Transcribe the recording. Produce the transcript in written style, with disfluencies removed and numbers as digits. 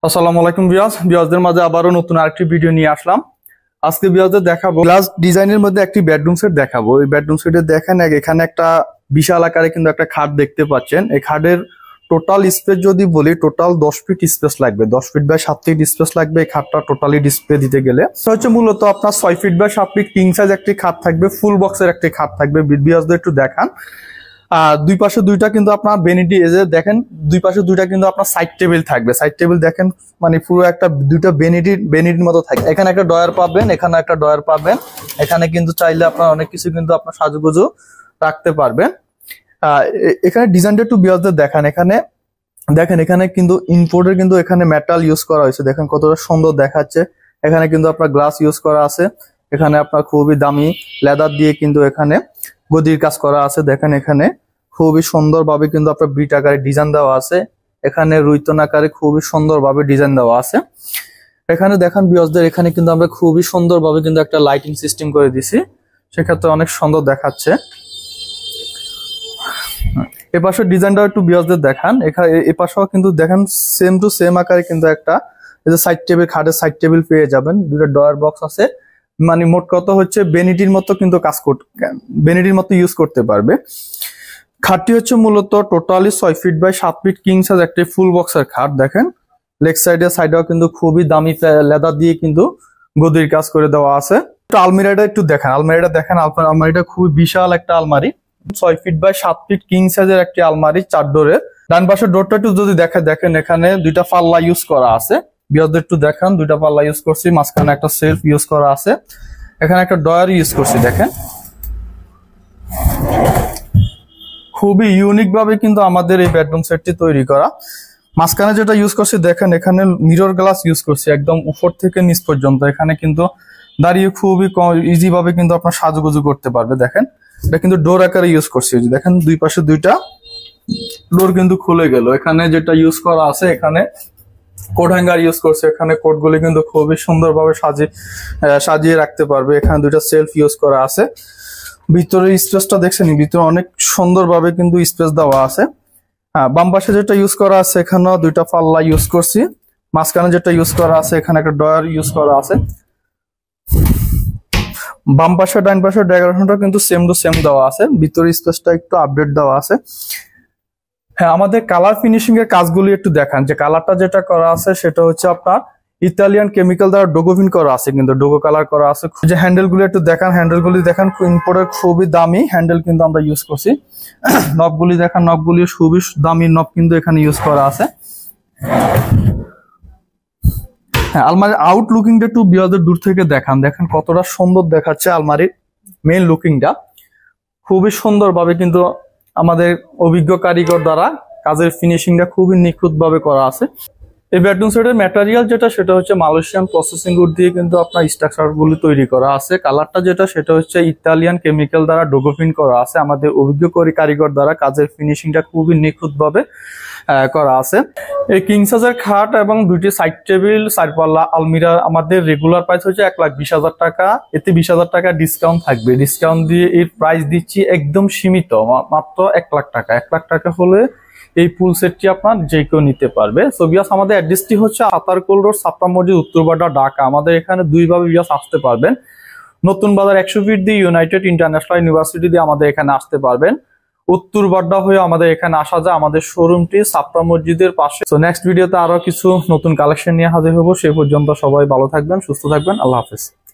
আসসালামু আলাইকুম ভিউয়ার্সদের মাঝে আবারও নতুন আরেকটি ভিডিও নিয়ে আসলাম। আজকে ভিউয়ারদের দেখাবো গ্লাস ডিজাইনের মধ্যে একটি বেডরুম সেট দেখাবো। এই বেডরুম সেটে দেখেন এখানে একটা বিশাল আকারে কিন্তু একটা খাট দেখতে পাচ্ছেন। এই খাটের টোটাল স্পেস যদি বলি, টোটাল 10 ফিট স্পেস লাগবে, 10 ফিট বাই 7 ফিট স্পেস লাগবে এই খাটটা টোটালি ডিসপ্লে দিতে গেলে। হচ্ছে মূলত আপনার 6 feet by 7 feet king size একটি খাট থাকবে, ফুল বক্সের একটি খাট থাকবে। ভিউয়ারদের একটু দেখান। দুই পাশে দুইটা কিন্তু আপনার বেনিটি এজে দেখেন, দুই পাশে দুইটা কিন্তু আপনার সাইড টেবিল থাকবে। সাইড টেবিল দেখেন মানে পুরো একটা দুইটা বেনিটির মতো থাকবে। এখানে একটা ডয়ার পাবেন, এখানে একটা ডয়ার পাবেন। এখানে কিন্তু চাইলে আপনার অনেক কিছু কিন্তু আপনার সাজুগুজু রাখতে পারবেন। এখানে ডিজাইনটা একটু ভিউয়ারদের দেখান। এখানে দেখেন এখানে কিন্তু ইম্পোর্টের কিন্তু এখানে মেটাল ইউজ করা হয়েছে, দেখেন কতটা সুন্দর দেখাচ্ছে। এখানে কিন্তু আপনার গ্লাস ইউজ করা আছে। এখানে আপনার খুবই দামি লেদার দিয়ে কিন্তু এখানে গদির কাজ করা আছে। দেখেন এখানে খুবই সুন্দরভাবে কিন্তু আপনার বিট আকারে ডিজাইন দেওয়া আছে। এখানে রুইতন আকারে খুবই সুন্দরভাবে ডিজাইন দেওয়া আছে। এখানে দেখেন ভিউয়ারদের এখানে কিন্তু আমরা খুবই সুন্দরভাবে কিন্তু একটা লাইটিং সিস্টেম করে দিছি, সেক্ষেত্রে অনেক সুন্দর দেখাচ্ছে। এপাশে ডিজাইনটা একটু ভিউয়ারদের দেখান। এখানে এপাশেও কিন্তু দেখেন সেম টু সেম আকারে কিন্তু একটা সাইড টেবিল, খাটের সাইড টেবিল পেয়ে যাবেন। দুটো ডয়ার বক্স আছে, মানে মোট কথা হচ্ছে বেনিটির মতো কিন্তু বেনিটির মতো ইউজ করতে পারবে। খাটটি হচ্ছে মূলত totally 6 feet by 7 feet king size একটি ফুল বক্সের খাট। দেখেন লেগ সাইডেও কিন্তু খুবই দামি লেদার দিয়ে কিন্তু গদির কাজ করে দেওয়া আছে। আলমারিটা একটু দেখেন, আলমারিটা খুবই বিশাল একটা আলমারি। 6 ফিট বাই 7 ফিট কিং সাইজের একটি আলমারি, 4 ডোরের। ডান পাশের ডোরটা একটু যদি দেখেন এখানে দুইটা পাল্লা ইউজ করা আছে। ভিউয়ারদের একটু দেখান, দুইটা পাল্লা ইউজ করছি, মাঝখানে একটা সেলফ ইউজ করা আছে। এখানে একটা ডয়ার ইউজ করছি। দেখেন খুবই ইউনিক ভাবে কিন্তু আমাদের এই বেডরুম সেটটি তৈরি করা। মাঝখানে যেটা ইউজ করছি দেখেন এখানে মিরর গ্লাস ইউজ করছি একদম উপর থেকে নিচ পর্যন্ত। এখানে কিন্তু দাঁড়িয়ে খুবই ইজি ভাবে কিন্তু আপনার সাজুগুজু করতে পারবে। দেখেন এটা কিন্তু ডোর আকারে ইউজ করছি। দেখেন দুই পাশে দুইটা ডোর কিন্তু খুলে গেল। এখানে যেটা ইউজ করা আছে, এখানে কোট হ্যাঙ্গার ইউজ করছে। এখানে কোটগুলি কিন্তু খুবই সুন্দরভাবে সাজিয়ে রাখতে পারবে। এখানে দুইটা সেলফ ইউজ করা আছে। ভিতরে স্পেসটা দেখছেন, ভিতরে অনেক সুন্দরভাবে কিন্তু স্পেস দেওয়া আছে। বাম পাশে যেটা ইউজ করা আছে এখানেও দুইটা পাল্লা ইউজ করছি। মাঝখানে যেটা ইউজ করা আছে এখানে একটা ডয়ার ইউজ করা আছে। বাম পাশে ডান পাশে ডেকোরেশনটা কিন্তু সেম টু সেম দেওয়া আছে। ভিতরে স্পেসটা একটু আপডেট দেওয়া আছে। হ্যাঁ, আমাদের কালার ফিনিশিং এর কাজগুলি একটু দেখান। যে কালারটা যেটা করা আছে সেটা হচ্ছে আপনার ইতালিয়ান কেমিক্যাল দ্বারা ডোগোভিন করা আছে, কিন্তু ডোগো কালার করা আছে। যে হ্যান্ডেল গুলি একটু দেখান, হ্যান্ডেল গুলি দেখেন ইম্পোর্টের খুবই দামি হ্যান্ডেল কিন্তু আমরা ইউজ করছি। নবগুলি দেখান, নবগুলি খুবই দামি নব কিন্তু এখানে ইউজ করা আছে। হ্যাঁ, আলমারির আউট লুকিংটা একটু ভিউয়ারদের দূর থেকে দেখান। দেখেন কতটা সুন্দর দেখাচ্ছে আলমারির মেইন লুকিংটা। খুবই সুন্দরভাবে কিন্তু আমাদের অভিজ্ঞ কারিগর দ্বারা কাজের ফিনিশিংটা খুবই নিখুঁত ভাবে করা আছে। এই বেডরুম সেটের ম্যাটেরিয়াল যেটা সেটা হচ্ছে মালয়েশিয়ান প্রসেসিং উড দিয়ে কিন্তু আপনার স্ট্রাকচার গুলি তৈরি করা আছে। কালারটা যেটা সেটা হচ্ছে ইতালিয়ান কেমিক্যাল দ্বারা ডোগোফিন করা আছে। আমাদের অভিজ্ঞ কারিগর দ্বারা কাজের ফিনিশিংটা খুবই নিখুঁত ভাবে করা আছে। এই কিং সাইজের খাট এবং দুইটি সাইড টেবিল, 4 পাল্লা আলমিরা আমাদের রেগুলার প্রাইস হচ্ছে 1,20,000 টাকা। এতে 20,000 টাকা ডিসকাউন্ট থাকবে। ডিসকাউন্ট দিয়ে এর প্রাইস দিচ্ছি একদম সীমিত, মাত্র 1 লাখ টাকা। 1 লাখ টাকা হলে এই ফুল সেটটি আপনার যে কেউ নিতে পারবে। সো ভিউয়ার্স আমাদের অ্যাড্রেসটি হচ্ছে আতারকুল রোড, ছাপড়া মসজিদ, উত্তরপাড়া, ঢাকা। আমাদের এখানে দুইভাবে ভিউয়ার্স আসতে পারবেন। নতুন বাজার 100 ফিট দিয়ে ইউনাইটেড ইন্টারন্যাশনাল ইউনিভার্সিটি দিয়ে আমাদের এখানে আসতে পারবেন। উত্তরপাড়া হয়ে আমাদের এখানে আসা যায়। আমাদের শোরুমটি ছাপড়া মসজিদের পাশে। সো নেক্সট ভিডিওতে আরো কিছু নতুন কালেকশন নিয়ে হাজির হবো। সেই পর্যন্ত সবাই ভালো থাকবেন, সুস্থ থাকবেন। আল্লাহ হাফেজ।